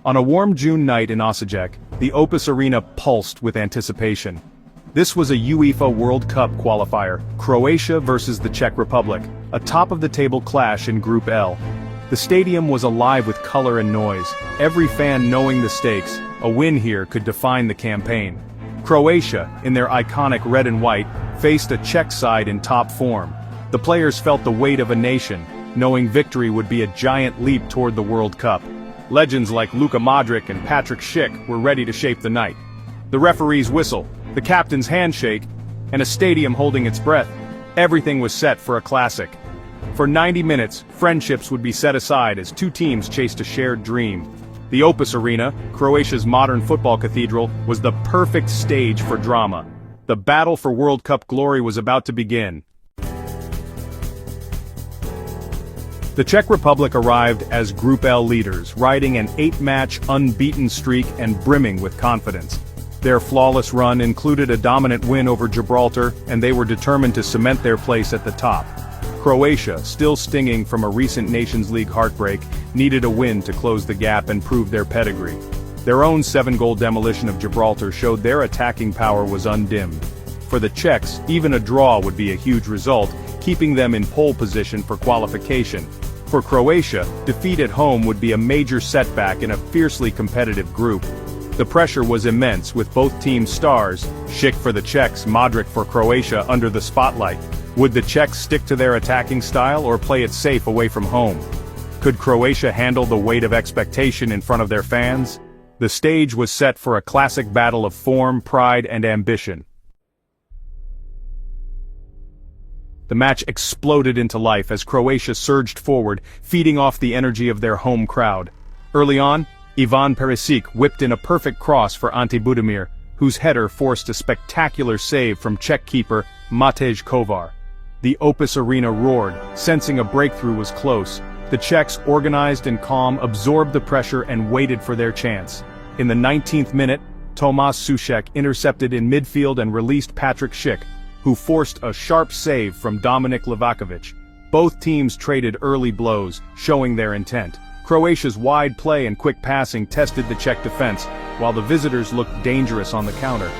On a warm June night in Osijek, the Opus Arena pulsed with anticipation. This was a UEFA World Cup Qualifier, Croatia versus the Czech Republic, a top-of-the-table clash in Group L. The stadium was alive with color and noise, every fan knowing the stakes. A win here could define the campaign. Croatia, in their iconic red and white, faced a Czech side in top form. The players felt the weight of a nation, knowing victory would be a giant leap toward the World Cup. Legends like Modrić and Schick were ready to shape the night. The referee's whistle, the captain's handshake, and a stadium holding its breath. Everything was set for a classic. For 90 minutes, friendships would be set aside as two teams chased a shared dream. The Opus Arena, Croatia's modern football cathedral, was the perfect stage for drama. The battle for World Cup glory was about to begin. The Czech Republic arrived as Group L leaders, riding an 8-match unbeaten streak and brimming with confidence. Their flawless run included a dominant win over Gibraltar, and they were determined to cement their place at the top. Croatia, still stinging from a recent Nations League heartbreak, needed a win to close the gap and prove their pedigree. Their own 7-goal demolition of Gibraltar showed their attacking power was undimmed. For the Czechs, even a draw would be a huge result, keeping them in pole position for qualification. For Croatia, defeat at home would be a major setback in a fiercely competitive group. The pressure was immense, with both teams' stars, Schick for the Czechs, Modrić for Croatia, under the spotlight. Would the Czechs stick to their attacking style or play it safe away from home? Could Croatia handle the weight of expectation in front of their fans? The stage was set for a classic battle of form, pride, and ambition. The match exploded into life as Croatia surged forward, feeding off the energy of their home crowd. Early on, Ivan Perisic whipped in a perfect cross for Ante Budimir, whose header forced a spectacular save from Czech keeper Matej Kovar. The Opus Arena roared, sensing a breakthrough was close. The Czechs, organized and calm, absorbed the pressure and waited for their chance. In the 19th minute, Tomáš Souček intercepted in midfield and released Schick, who forced a sharp save from Dominik Livakovic. Both teams traded early blows, showing their intent. Croatia's wide play and quick passing tested the Czech defense, while the visitors looked dangerous on the counter.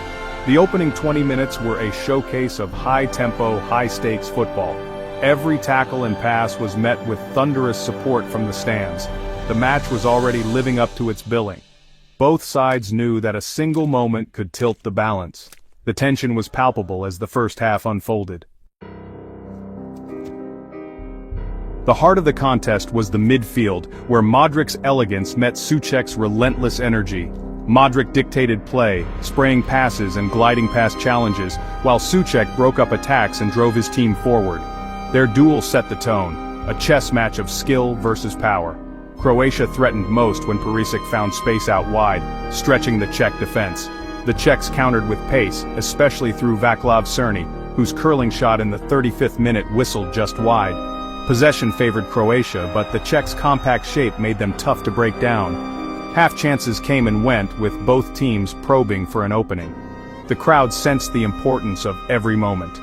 The opening 20 minutes were a showcase of high-tempo, high-stakes football. Every tackle and pass was met with thunderous support from the stands. The match was already living up to its billing. Both sides knew that a single moment could tilt the balance. The tension was palpable as the first half unfolded. The heart of the contest was the midfield, where Modric's elegance met Souček's relentless energy. Modrić dictated play, spraying passes and gliding past challenges, while Souček broke up attacks and drove his team forward. Their duel set the tone, a chess match of skill versus power. Croatia threatened most when Perisic found space out wide, stretching the Czech defense. The Czechs countered with pace, especially through Václav Černý, whose curling shot in the 35th minute whistled just wide. Possession favored Croatia, but the Czechs' compact shape made them tough to break down. Half chances came and went, with both teams probing for an opening. The crowd sensed the importance of every moment.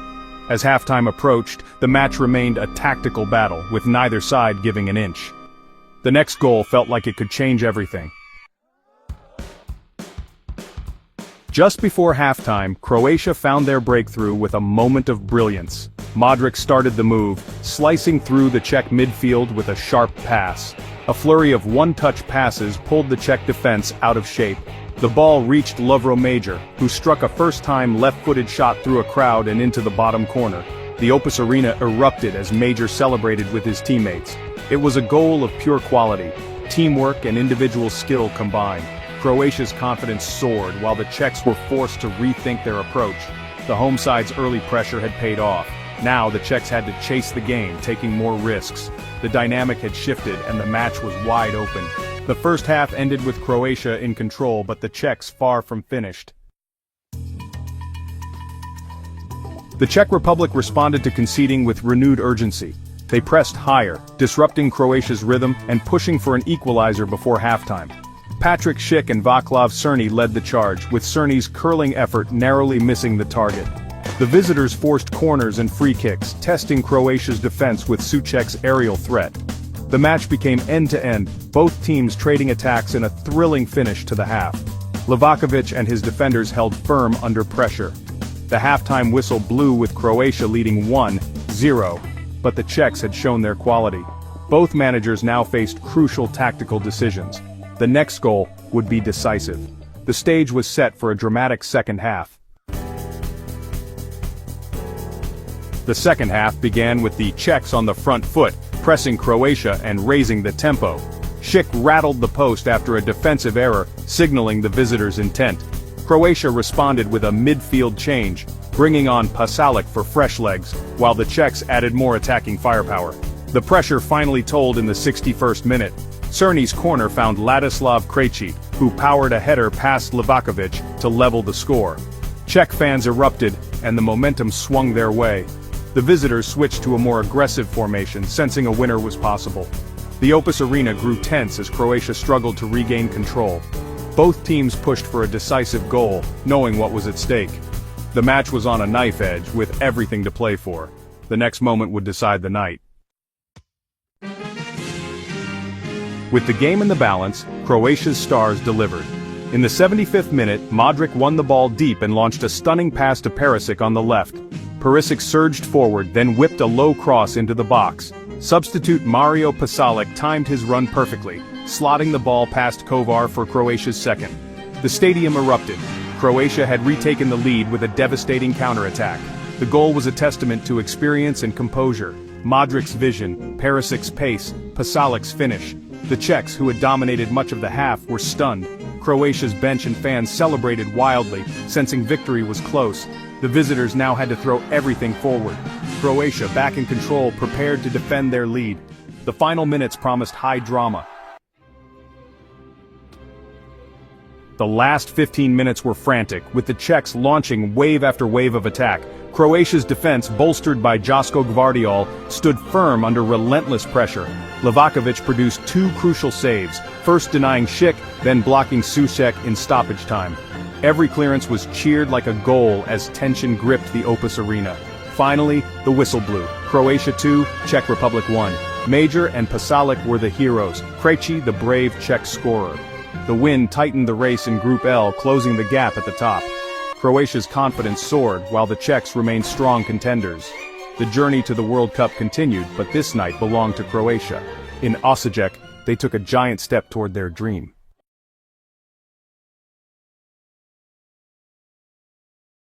As halftime approached, the match remained a tactical battle, with neither side giving an inch. The next goal felt like it could change everything. Just before halftime, Croatia found their breakthrough with a moment of brilliance. Modrić started the move, slicing through the Czech midfield with a sharp pass. A flurry of one-touch passes pulled the Czech defense out of shape. The ball reached Lovro Major, who struck a first-time left-footed shot through a crowd and into the bottom corner. The Opus Arena erupted as Major celebrated with his teammates. It was a goal of pure quality, teamwork and individual skill combined. Croatia's confidence soared while the Czechs were forced to rethink their approach. The home side's early pressure had paid off. Now the Czechs had to chase the game, taking more risks. The dynamic had shifted and the match was wide open. The first half ended with Croatia in control, but the Czechs far from finished. The Czech Republic responded to conceding with renewed urgency. They pressed higher, disrupting Croatia's rhythm and pushing for an equalizer before halftime. Schick and Václav Černý led the charge, with Černy's curling effort narrowly missing the target. The visitors forced corners and free kicks, testing Croatia's defense with Souček's aerial threat. The match became end-to-end, both teams trading attacks in a thrilling finish to the half. Livakovic and his defenders held firm under pressure. The halftime whistle blew with Croatia leading 1-0, but the Czechs had shown their quality. Both managers now faced crucial tactical decisions. The next goal would be decisive. The stage was set for a dramatic second half. The second half began with the Czechs on the front foot, pressing Croatia and raising the tempo. Schick rattled the post after a defensive error, signaling the visitors' intent. Croatia responded with a midfield change, bringing on Pasalic for fresh legs, while the Czechs added more attacking firepower. The pressure finally told in the 61st minute. Cerny's corner found Ladislav Krejci, who powered a header past Livakovic to level the score. Czech fans erupted, and the momentum swung their way. The visitors switched to a more aggressive formation, sensing a winner was possible. The Opus Arena grew tense as Croatia struggled to regain control. Both teams pushed for a decisive goal, knowing what was at stake. The match was on a knife edge, with everything to play for. The next moment would decide the night. With the game in the balance, Croatia's stars delivered. In the 75th minute, Modrić won the ball deep and launched a stunning pass to Perisic on the left. Perisic surged forward, then whipped a low cross into the box. Substitute Mario Pasalic timed his run perfectly, slotting the ball past Kovar for Croatia's second. The stadium erupted. Croatia had retaken the lead with a devastating counterattack. The goal was a testament to experience and composure. Modric's vision, Perisic's pace, Pasalic's finish. The Czechs, who had dominated much of the half, were stunned. Croatia's bench and fans celebrated wildly, sensing victory was close. The visitors now had to throw everything forward. Croatia, back in control, prepared to defend their lead. The final minutes promised high drama. The last 15 minutes were frantic, with the Czechs launching wave after wave of attack. Croatia's defense, bolstered by Josko Gvardiol, stood firm under relentless pressure. Livakovic produced two crucial saves, first denying Schick, then blocking Schick in stoppage time. Every clearance was cheered like a goal as tension gripped the Opus Arena. Finally, the whistle blew. Croatia 2, Czech Republic 1. Major and Pasalic were the heroes, Krejci the brave Czech scorer. The win tightened the race in Group L, closing the gap at the top. Croatia's confidence soared, while the Czechs remained strong contenders. The journey to the World Cup continued, but this night belonged to Croatia. In Osijek, they took a giant step toward their dream.